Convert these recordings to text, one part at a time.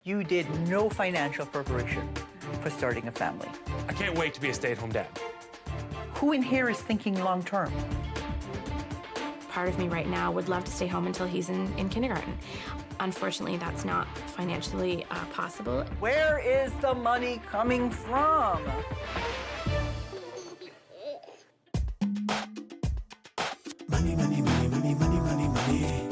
You did no financial preparation for starting a family. I can't wait to be a stay-at-home dad. Who in here is thinking long term? Part of me right now would love to stay home until he's in kindergarten. Unfortunately, that's not financially possible. Where is the money coming from? Money, money, money, money, money, money, money.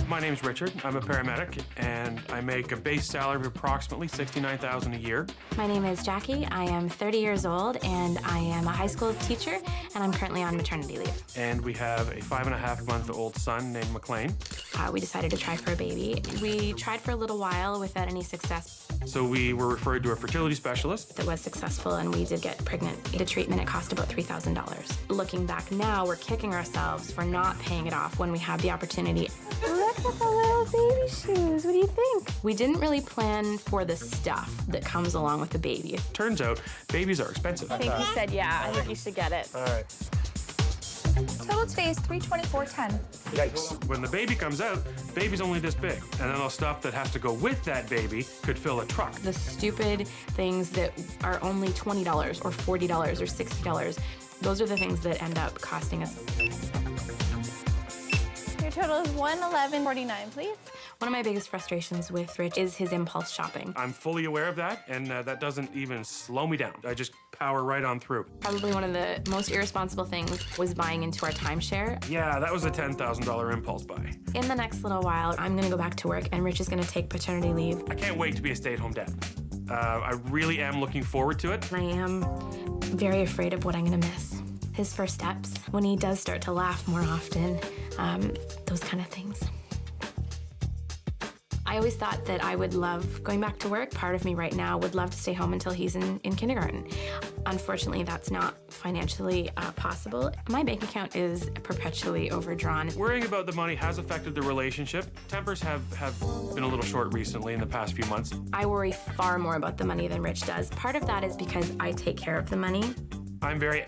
My name's Richard. I'm a paramedic, and I make a base salary of approximately $69,000 a year. My name is Jackie. I am 30 years old, and I am a high school teacher, and I'm currently on maternity leave. And we have a 5.5-month-old son named McLean. We decided to try for a baby. We tried for a little while without any success. So we were referred to a fertility specialist. That was successful, and we did get pregnant. The treatment, it cost about $3,000. Looking back now, we're kicking ourselves for not paying it off when we had the opportunity. Look at the little baby shoes. What do you think? We didn't really plan for the stuff that comes along with the baby. Turns out, babies are expensive. I think he said, yeah, I think you should get it. All right. Total today is $324.10. Yikes. When the baby comes out, the baby's only this big. And then all stuff that has to go with that baby could fill a truck. The stupid things that are only $20 or $40 or $60, those are the things that end up costing us. Your total is $111.49, please. One of my biggest frustrations with Rich is his impulse shopping. I'm fully aware of that, and that doesn't even slow me down. I just power right on through. Probably one of the most irresponsible things was buying into our timeshare. Yeah, that was a $10,000 impulse buy. In the next little while, I'm gonna go back to work, and Rich is gonna take paternity leave. I can't wait to be a stay-at-home dad. I really am looking forward to it. I am very afraid of what I'm gonna miss. His first steps, when he does start to laugh more often, those kind of things. I always thought that I would love going back to work. Part of me right now would love to stay home until he's in kindergarten. Unfortunately, that's not financially possible. My bank account is perpetually overdrawn. Worrying about the money has affected the relationship. Tempers have been a little short recently in the past few months. I worry far more about the money than Rich does. Part of that is because I take care of the money. I'm very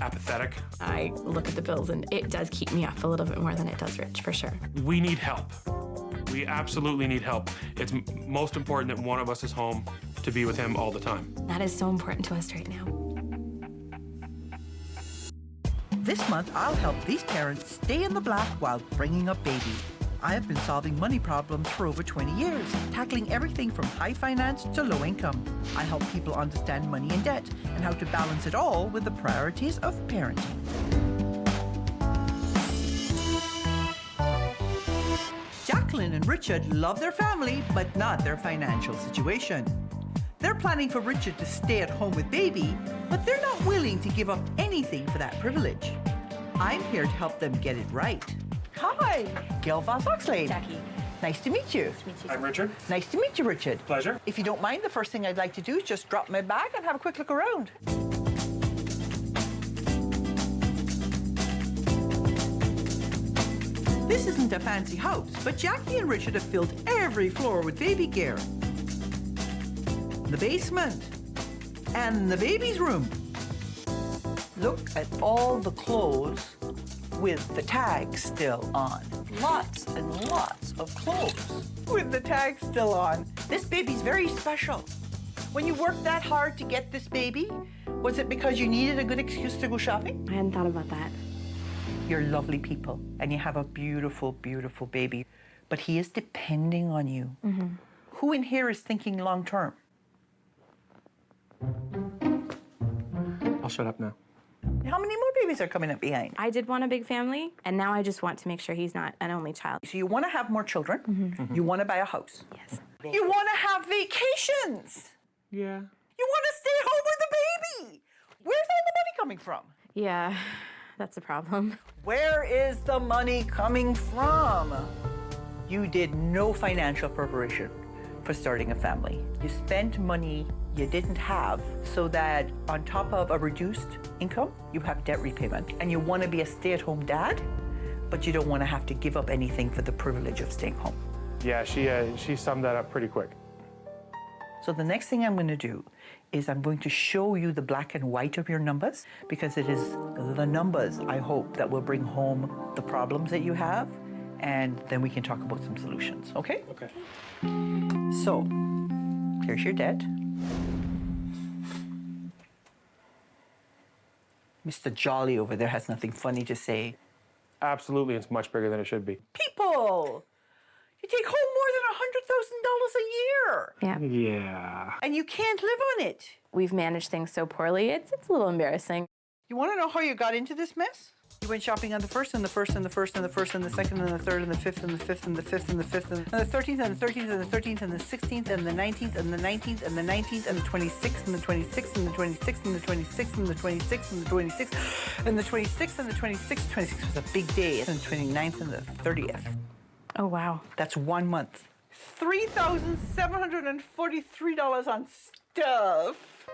apathetic. I look at the bills, and it does keep me up a little bit more than it does Rich, for sure. We need help. We absolutely need help. It's most important that one of us is home to be with him all the time. That is so important to us right now. This month, I'll help these parents stay in the black while bringing up baby. I have been solving money problems for over 20 years, tackling everything from high finance to low income. I help people understand money and debt and how to balance it all with the priorities of parenting. Jacqueline and Richard love their family, but not their financial situation. They're planning for Richard to stay at home with baby, but they're not willing to give up anything for that privilege. I'm here to help them get it right. Hi, Gail Voss Oxlade. Jackie. Nice to meet you. I'm Richard. Nice to meet you, Richard. Pleasure. If you don't mind, the first thing I'd like to do is just drop my bag and have a quick look around. This isn't a fancy house, but Jackie and Richard have filled every floor with baby gear. The basement and the baby's room. Look at all the clothes with the tags still on. Lots and lots of clothes with the tags still on. This baby's very special. When you worked that hard to get this baby, was it because you needed a good excuse to go shopping? I hadn't thought about that. You're lovely people, and you have a beautiful, beautiful baby. But he is depending on you. Mm-hmm. Who in here is thinking long term? I'll shut up now. How many more babies are coming up behind? I did want a big family, and now I just want to make sure he's not an only child. So you want to have more children. Mm-hmm. You want to buy a house. Yes. You want to have vacations. Yeah. You want to stay home with the baby. Where's all the money coming from? Yeah, that's a problem. Where is the money coming from? You did no financial preparation for starting a family. You spent money you didn't have so that on top of a reduced income, you have debt repayment. And you want to be a stay-at-home dad, but you don't want to have to give up anything for the privilege of staying home. Yeah, she summed that up pretty quick. So the next thing I'm going to do is I'm going to show you the black and white of your numbers, because it is the numbers, I hope, that will bring home the problems that you have, and then we can talk about some solutions, okay? Okay. So, here's your debt. Mr. Jolly over there has nothing funny to say. Absolutely, it's much bigger than it should be. People! You take home more than $100,000 a year! Yeah. Yeah. And you can't live on it. We've managed things so poorly, it's a little embarrassing. You want to know how you got into this mess? You went shopping on the first and the first and the first and the first and the second and the third and the fifth and the fifth and the fifth and the fifth and the 13th and the 13th and the 13th and the 16th and the 19th and the 19th and the 19th and the 26th and the 26th and the 26th and the 26th and the 26th and the 26th and the 26th and the 26th. 26th was a big day. And the 29th and the 30th. Oh, wow. That's 1 month. $3,743 on stuff.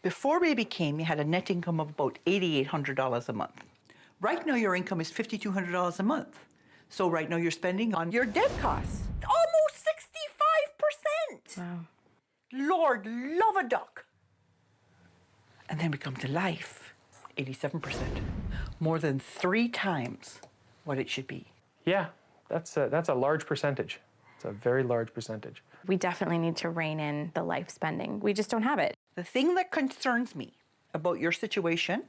Before baby came, you had a net income of about $8,800 a month. Right now, your income is $5,200 a month. So right now, you're spending on your debt costs almost 65%. Wow. Lord, love a duck. And then we come to life, 87%. More than 3 times what it should be. Yeah, that's a large percentage. It's a very large percentage. We definitely need to rein in the life spending. We just don't have it. The thing that concerns me about your situation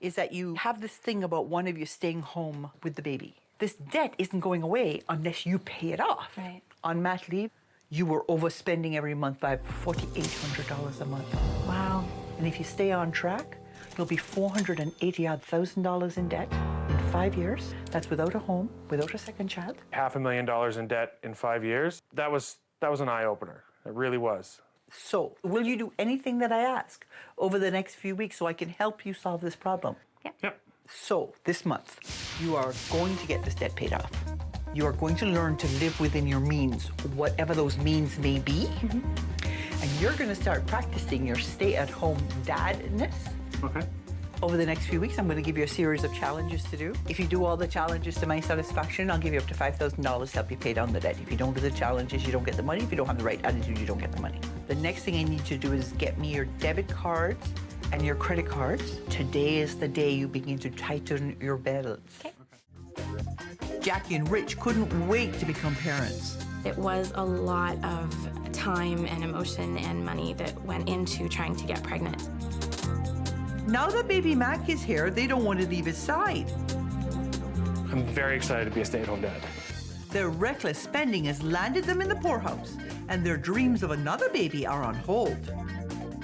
is that you have this thing about one of you staying home with the baby. This debt isn't going away unless you pay it off. Right. On mat leave, you were overspending every month by $4,800 a month. Wow. And if you stay on track, you'll be $480,000 in debt in 5 years. That's without a home, without a second child. $500,000 in debt in 5 years. That was an eye-opener. It really was. So, will you do anything that I ask over the next few weeks so I can help you solve this problem? Yep. So, this month, you are going to get this debt paid off. You are going to learn to live within your means, whatever those means may be. And you're going to start practicing your stay-at-home dadness. Okay. Over the next few weeks, I'm going to give you a series of challenges to do. If you do all the challenges to my satisfaction, I'll give you up to $5,000 to help you pay down the debt. If you don't do the challenges, you don't get the money. If you don't have the right attitude, you don't get the money. The next thing I need you to do is get me your debit cards and your credit cards. Today is the day you begin to tighten your belts. Okay. Jackie and Rich couldn't wait to become parents. It was a lot of time and emotion and money that went into trying to get pregnant. Now that baby Mac is here, they don't want to leave his side. I'm very excited to be a stay-at-home dad. Their reckless spending has landed them in the poorhouse, and their dreams of another baby are on hold.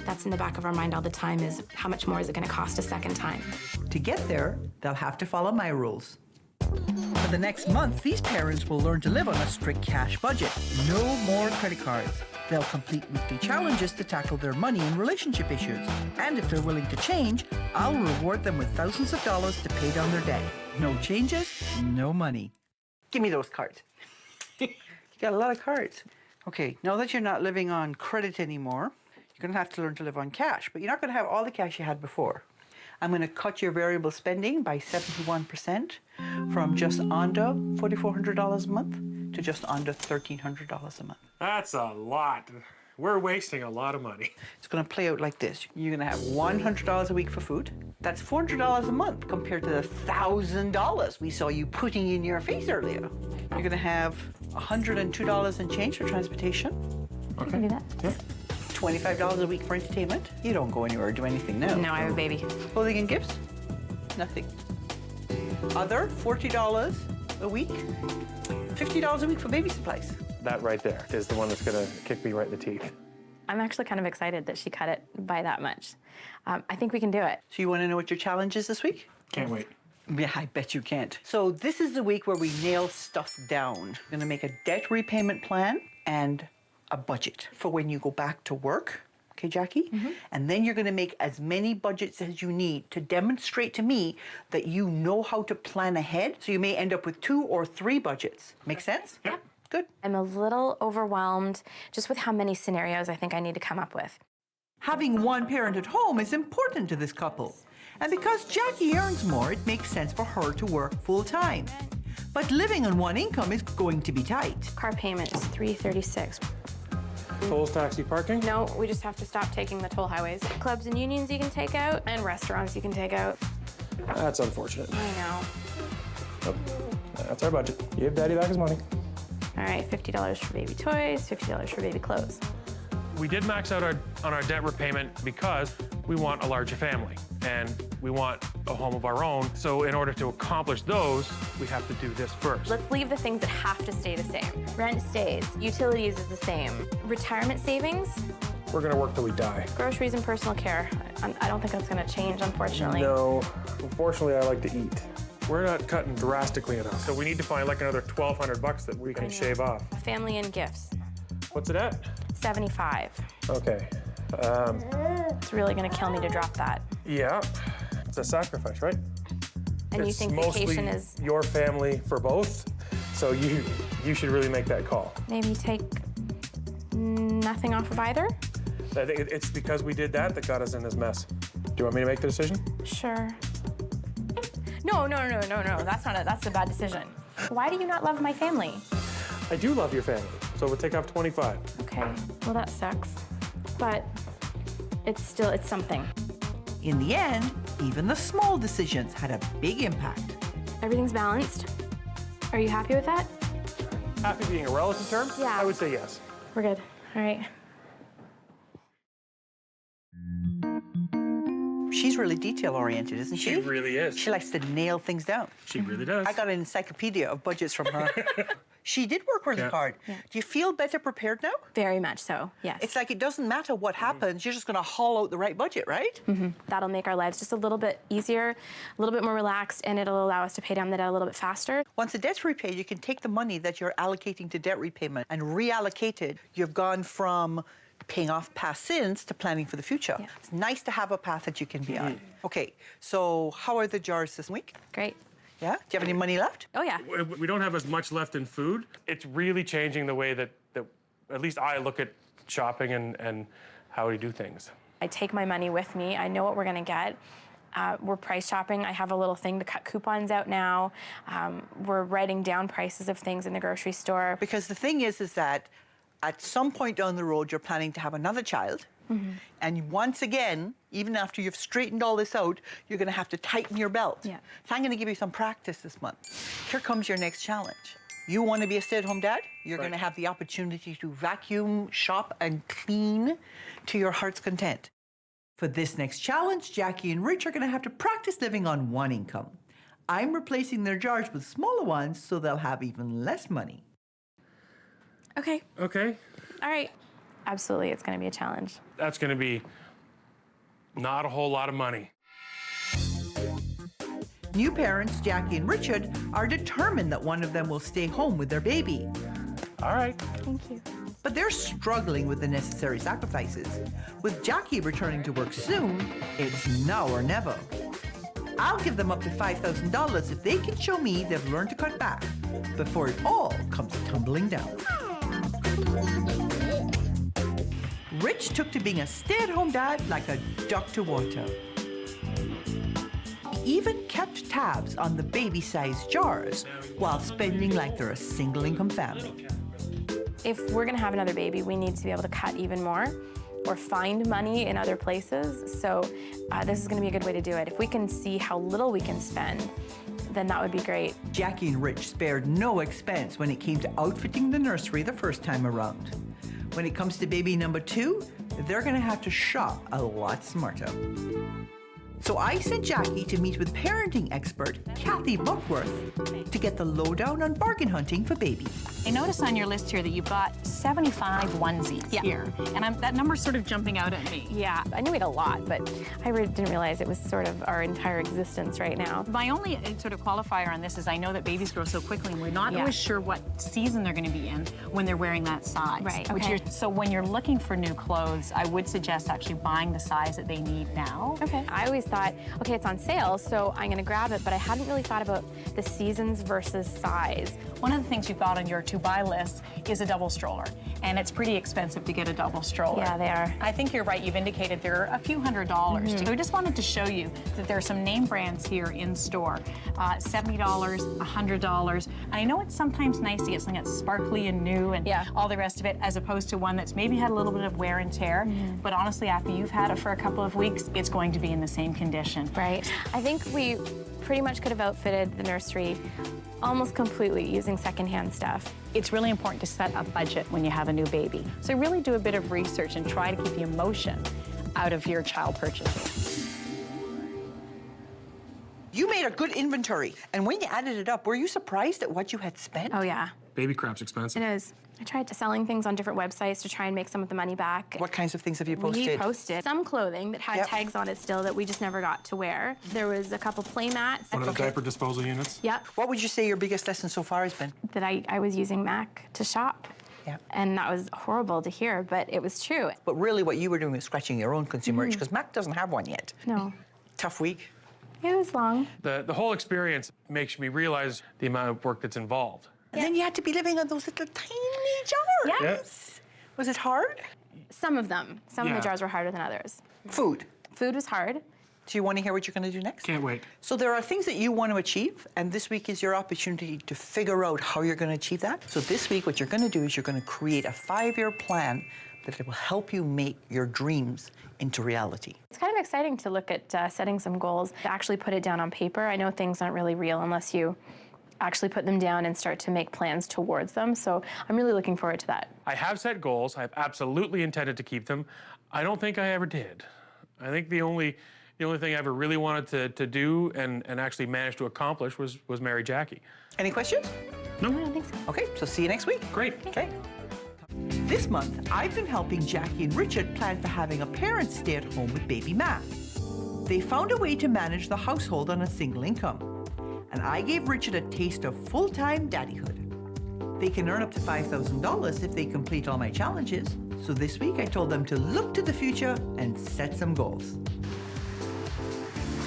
That's in the back of our mind all the time, is how much more is it going to cost a second time? To get there, they'll have to follow my rules. For the next month, these parents will learn to live on a strict cash budget. No more credit cards. They'll complete weekly challenges to tackle their money and relationship issues. And if they're willing to change, I'll reward them with thousands of dollars to pay down their debt. No changes, no money. Give me those cards. You got a lot of cards. Okay, now that you're not living on credit anymore, you're going to have to learn to live on cash, but you're not going to have all the cash you had before. I'm going to cut your variable spending by 71% from just under $4,400 a month to just under $1,300 a month. That's a lot. We're wasting a lot of money. It's going to play out like this. You're going to have $100 a week for food. That's $400 a month compared to the $1,000 we saw you putting in your face earlier. You're going to have $102 in change for transportation. I can do that. Yeah. $25 a week for entertainment. You don't go anywhere or do anything now. No, I have a baby. Clothing and gifts? Nothing. Other, $40 a week. $50 a week for baby supplies. That right there is the one that's going to kick me right in the teeth. I'm actually kind of excited that she cut it by that much. I think we can do it. So you want to know what your challenge is this week? Can't wait. Yeah, I bet you can't. So this is the week where we nail stuff down. We're going to make a debt repayment plan and a budget for when you go back to work. Okay, Jackie? And then you're going to make as many budgets as you need to demonstrate to me that you know how to plan ahead. So you may end up with 2 or 3 budgets. Make sense? Yeah. Good. I'm a little overwhelmed just with how many scenarios I think I need to come up with. Having one parent at home is important to this couple. And because Jackie earns more, it makes sense for her to work full time. But living on one income is going to be tight. Car payment is $336. Tolls, taxi, parking? No, we just have to stop taking the toll highways. Clubs and unions you can take out, and restaurants you can take out. That's unfortunate. I know. Nope. That's our budget. Give Daddy back his money. All right, $50 for baby toys, $50 for baby clothes. We did max out on our debt repayment because we want a larger family and we want a home of our own. So in order to accomplish those, we have to do this first. Let's leave the things that have to stay the same. Rent stays, utilities is the same. Retirement savings, We're gonna work till we die. groceries and personal care. I don't think that's gonna change, unfortunately. No, unfortunately, I like to eat. We're not cutting drastically enough. So we need to find like another $1,200 that we can shave off. Family and gifts, What's it at? 75. Okay. It's really gonna kill me to drop that. Yeah, it's a sacrifice, right? And you It's think mostly vacation is your family for both, so you should really make that call. maybe take nothing off of either? I think it's because we did that got us in this mess. Do you want me to make the decision? Sure. No. That's a bad decision. Why do you not love my family? I do love your family, so we'll take off 25. Okay, well that sucks. But it's something. In the end, even the small decisions had a big impact. Everything's balanced. Are you happy with that? Happy being a relative term? Yeah. I would say yes. We're good. All right. She's really detail-oriented, isn't she? She really is. She likes to nail things down. She really does. I got an encyclopedia of budgets from her. She did work really hard. Yeah. Do you feel better prepared now? Very much so, yes. It's like it doesn't matter what happens, you're just going to haul out the right budget, right? That'll make our lives just a little bit easier, a little bit more relaxed, and it'll allow us to pay down the debt a little bit faster. Once the debt's repaid, you can take the money that you're allocating to debt repayment and reallocate it. You've gone from paying off past sins to planning for the future. Yeah. It's nice to have a path that you can be on. Okay, so how are the jars this week? Great. Yeah? Do you have any money left? Oh, yeah. We don't have as much left in food. It's really changing the way that at least I look at shopping and how we do things. I take my money with me. I know what we're going to get. We're price shopping. I have a little thing to cut coupons out now. We're writing down prices of things in the grocery store. Because the thing is that at some point down the road, you're planning to have another child. And once again, even after you've straightened all this out, you're going to have to tighten your belt. Yeah. So I'm going to give you some practice this month. Here comes your next challenge. You want to be a stay-at-home dad? You're going to have the opportunity to vacuum, shop, and clean to your heart's content. For this next challenge, Jackie and Rich are going to have to practice living on one income. I'm replacing their jars with smaller ones so they'll have even less money. Okay. Okay. All right. Absolutely, it's going to be a challenge. That's going to be not a whole lot of money. New parents, Jackie and Richard, are determined that one of them will stay home with their baby. All right. Thank you. But they're struggling with the necessary sacrifices. With Jackie returning to work soon, it's now or never. I'll give them up to $5,000 if they can show me they've learned to cut back before it all comes tumbling down. Rich took to being a stay-at-home dad like a duck to water. He even kept tabs on the baby-sized jars while spending like they're a single-income family. If we're going to have another baby, we need to be able to cut even more or find money in other places. So this is going to be a good way to do it. If we can see how little we can spend, then that would be great. Jackie and Rich spared no expense when it came to outfitting the nursery the first time around. When it comes to baby number 2, they're going to have to shop a lot smarter. So I sent Jackie to meet with parenting expert Kathy Buckworth to get the lowdown on bargain hunting for baby. I notice on your list here that you've got 75 onesies here, and that number's sort of jumping out at me. Yeah, I knew we had a lot, but I didn't realize it was sort of our entire existence right now. My only sort of qualifier on this is I know that babies grow so quickly, and we're not always sure what season they're going to be in when they're wearing that size. Right, okay. So when you're looking for new clothes, I would suggest actually buying the size that they need now. Okay. I always thought, okay, it's on sale, so I'm going to grab it, but I hadn't really thought about the seasons versus size. One of the things you've got on your to-buy list is a double stroller, and it's pretty expensive to get a double stroller. Yeah, they are. I think you're right. You've indicated there are a few $100s. So we just wanted to show you that there are some name brands here in store. $70, $100. And I know it's sometimes nice to get something that's sparkly and new and all the rest of it, as opposed to one that's maybe had a little bit of wear and tear. But honestly, after you've had it for a couple of weeks, it's going to be in the same condition. Right. I think we pretty much could have outfitted the nursery almost completely using secondhand stuff. It's really important to set a budget when you have a new baby. So really do a bit of research and try to keep the emotion out of your child purchases. You made a good inventory, and when you added it up, were you surprised at what you had spent? Oh, yeah. Baby crap's expensive. It is. I tried selling things on different websites to try and make some of the money back. What kinds of things have you posted? We posted some clothing that had tags on it still that we just never got to wear. There was a couple play mats. One of the diaper disposal units? Yep. What would you say your biggest lesson so far has been? That I was using Mac to shop. Yeah. And that was horrible to hear, but it was true. But really what you were doing was scratching your own consumer itch, because Mac doesn't have one yet. No. Tough week. It was long. The whole experience makes me realize the amount of work that's involved. And then you had to be living on those little tiny jars. Yes. Was it hard? Some of them. Some of Yeah. the jars were harder than others. Food. Food was hard. Do you want to hear what you're going to do next? Can't wait. So there are things that you want to achieve, and this week is your opportunity to figure out how you're going to achieve that. So this week, what you're going to do is you're going to create a 5-year plan that will help you make your dreams into reality. It's kind of exciting to look at setting some goals, to actually put it down on paper. I know things aren't really real unless you actually put them down and start to make plans towards them. So I'm really looking forward to that. I have set goals. I've absolutely intended to keep them. I don't think I ever did. I think the only thing I ever really wanted to do and actually managed to accomplish was marry Jackie. Any questions? I don't think so. Okay, so see you next week. Great. Okay. This month, I've been helping Jackie and Richard plan for having a parent stay at home with baby Matt. They found a way to manage the household on a single income. And I gave Richard a taste of full-time daddyhood. They can earn up to $5,000 if they complete all my challenges. So this week, I told them to look to the future and set some goals.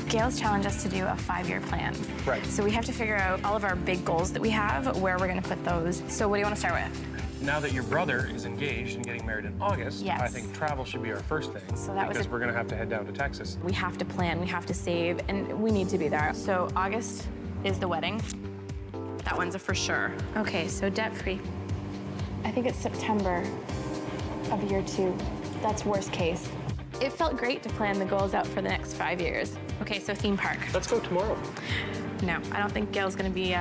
Gail's challenged us to do a 5-year plan. Right. So we have to figure out all of our big goals that we have, where we're going to put those. So what do you want to start with? Now that your brother is engaged and getting married in August, Yes. I think travel should be our first thing. So that was because we're going to have to head down to Texas. We have to plan, we have to save, and we need to be there. So August is the wedding. That one's a for sure. Okay, so debt-free. I think it's September of year 2. That's worst case. It felt great to plan the goals out for the next 5 years. Okay, so theme park. Let's go tomorrow. No, I don't think Gail's gonna be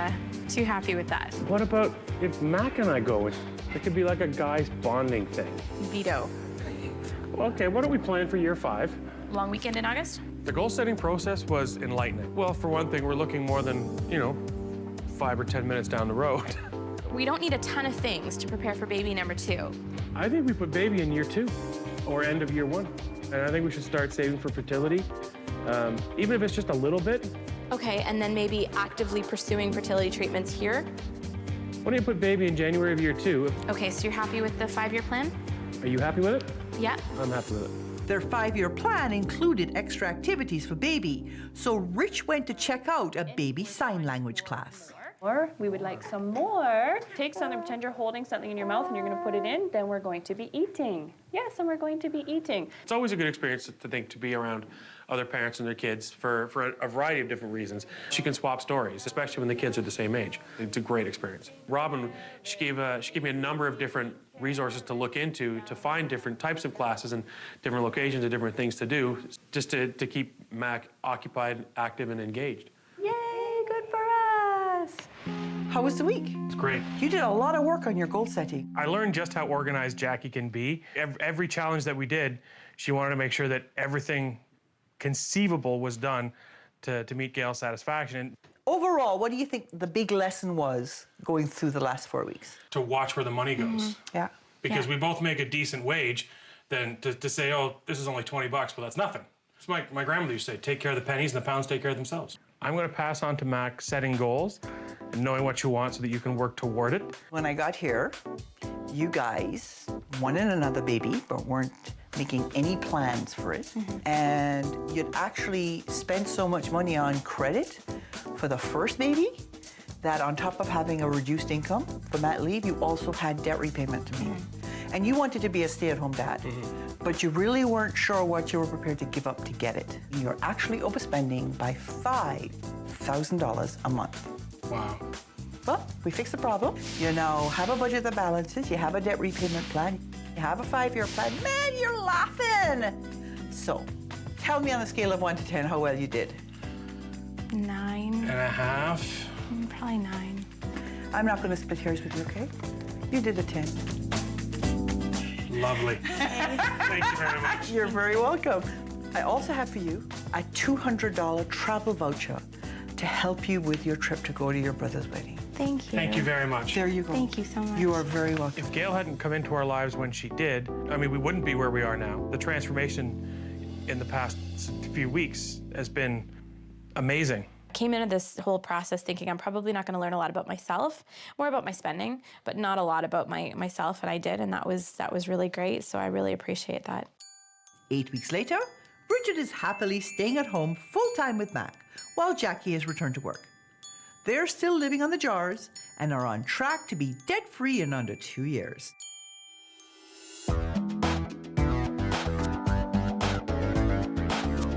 too happy with that. What about if Mac and I go? It could be like a guy's bonding thing. Veto. Okay, what do we plan for year 5? Long weekend in August? The goal-setting process was enlightening. Well, for one thing, we're looking more than, 5 or 10 minutes down the road. We don't need a ton of things to prepare for baby number 2. I think we put baby in year 2 or end of year 1. And I think we should start saving for fertility, even if it's just a little bit. Okay, and then maybe actively pursuing fertility treatments here. Why don't you put baby in January of year 2? Okay, so you're happy with the 5-year plan? Are you happy with it? Yeah. I'm happy with it. Their 5-year plan included extra activities for baby, so Rich went to check out a baby sign language class. Or we would like some more. Take something, pretend you're holding something in your mouth and you're going to put it in, then we're going to be eating. Yes, and we're going to be eating. It's always a good experience to be around other parents and their kids for a variety of different reasons. She can swap stories, especially when the kids are the same age. It's a great experience. Robin, she gave me a number of different resources to look into to find different types of classes and different locations and different things to do, just to keep Mac occupied, active, and engaged. Yay, good for us. How was the week? It's great. You did a lot of work on your goal setting. I learned just how organized Jackie can be. Every challenge that we did, she wanted to make sure that everything conceivable was done to meet Gail's satisfaction. And Overall, what do you think the big lesson was going through the last 4 weeks? to watch where the money goes. Yeah. Because we both make a decent wage, then to say, oh, this is only $20, well, that's nothing. It's my grandmother used to say, take care of the pennies and the pounds take care of themselves. I'm going to pass on to Mac setting goals and knowing what you want so that you can work toward it. When I got here, you guys wanted another baby, but weren't making any plans for it. And you'd actually spent so much money on credit for the first baby that on top of having a reduced income for mat leave, you also had debt repayment to meet. And you wanted to be a stay-at-home dad, but you really weren't sure what you were prepared to give up to get it. You're actually overspending by $5,000 a month. Wow. Well, we fixed the problem. You now have a budget that balances, you have a debt repayment plan, you have a 5-year plan. Man, you're laughing! So, tell me on a scale of 1 to 10 how well you did. 9.5. Probably 9. I'm not going to split hairs with you, okay? You did a 10. Lovely. Thank you very much. You're very welcome. I also have for you a $200 travel voucher to help you with your trip to go to your brother's wedding. Thank you. Thank you very much. There you go. Thank you so much. You are very welcome. If Gail hadn't come into our lives when she did, I mean, we wouldn't be where we are now. The transformation in the past few weeks has been amazing. Came into this whole process thinking I'm probably not going to learn a lot about myself, more about my spending, but not a lot about myself, and I did, and that was really great, so I really appreciate that. 8 weeks later, Bridget is happily staying at home full-time with Mac, while Jackie has returned to work. They're still living on the jars and are on track to be debt-free in under 2 years. Money,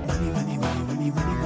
money, money, money, money.